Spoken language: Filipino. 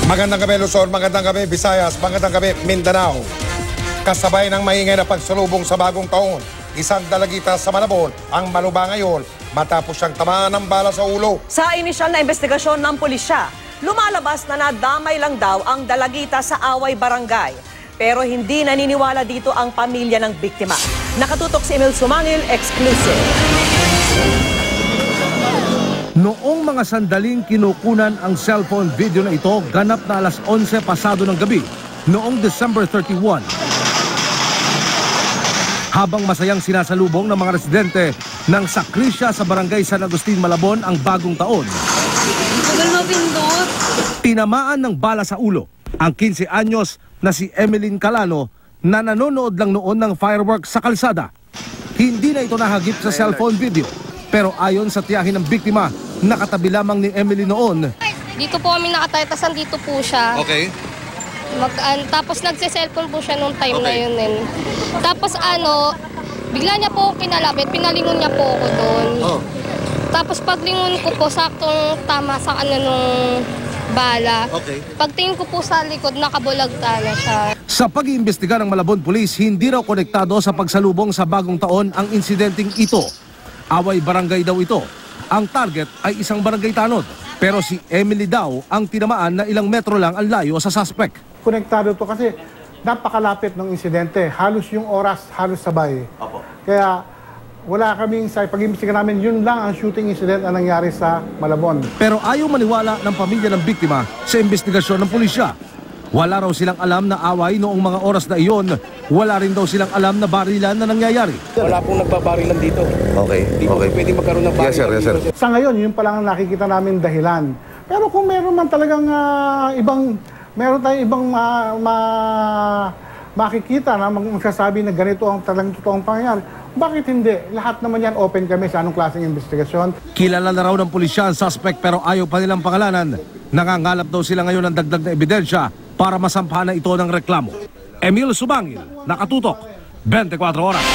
Magandang gabi Luzon, magandang gabi Visayas, magandang gabi Mindanao. Kasabay ng maingay na pagsalubong sa bagong taon, isang dalagita sa Malabon ang maluba ngayon matapos siyang tamaan ng bala sa ulo. Sa inisyal na investigasyon ng pulisya, lumalabas na nadamay lang daw ang dalagita sa away barangay. Pero hindi naniniwala dito ang pamilya ng biktima. Nakatutok si Emil Sumangil, exclusive. Noong mga sandaling kinukunan ang cellphone video na ito, ganap na alas 11 pasado ng gabi, noong December 31. Habang masayang sinasalubong ng mga residente ng sakrisya sa barangay San Agustin, Malabon ang bagong taon, tinamaan ng bala sa ulo ang 15 anyos na si Emeline Calano na nanonood lang noon ng fireworks sa kalsada. Hindi na ito nahagip sa cellphone video, pero ayon sa tiyahin ng biktima, nakatabi lamang ni Emily noon. Dito po kami nakataytasan, dito po siya. Okay. Tapos nagse-cellphone po siya nung time na yun. Tapos bigla niya po kinalapit, pinalingon niya po ako doon. Oh. Tapos paglingon ko po, saktong tama sa nung bala. Okay. Pagtingin ko po sa likod, nakabulagta na siya. Sa pag-iimbestiga ng Malabon Police, hindi raw konektado sa pagsalubong sa bagong taon ang insidenteng ito. Away barangay daw ito. Ang target ay isang barangay tanod. Pero si Emily daw ang tinamaan na ilang metro lang ang layo sa suspect. Konektado to kasi napakalapit ng insidente. Halos yung oras, halos sabay. Opo. Kaya wala kaming sa pag-imbestiga namin, yun lang ang shooting incident na nangyari sa Malabon. Pero ayaw maniwala ng pamilya ng biktima sa investigasyon ng pulisya. Wala raw silang alam na away noong mga oras na iyon. Wala rin daw silang alam na barilan na nangyayari. Wala pong nagbabarilan dito. Okay. Hindi po pwede magkaroon ng barilan. Yes sir. Sa ngayon, yun pa lang ang nakikita namin dahilan. Pero kung meron man talagang meron tayong ibang makikita na magsasabi na ganito ang talagang totoong pangyayari, bakit hindi? Lahat naman yan open kami sa anong klaseng investigasyon. Kilala na raw ng pulisya ang suspect pero ayaw pa nilang pangalanan. Nangangalap daw sila ngayon ng dagdag na ebidensya para masampahan na ito ng reklamo. Emil Sumangil, Nakatutok, 24 Oras.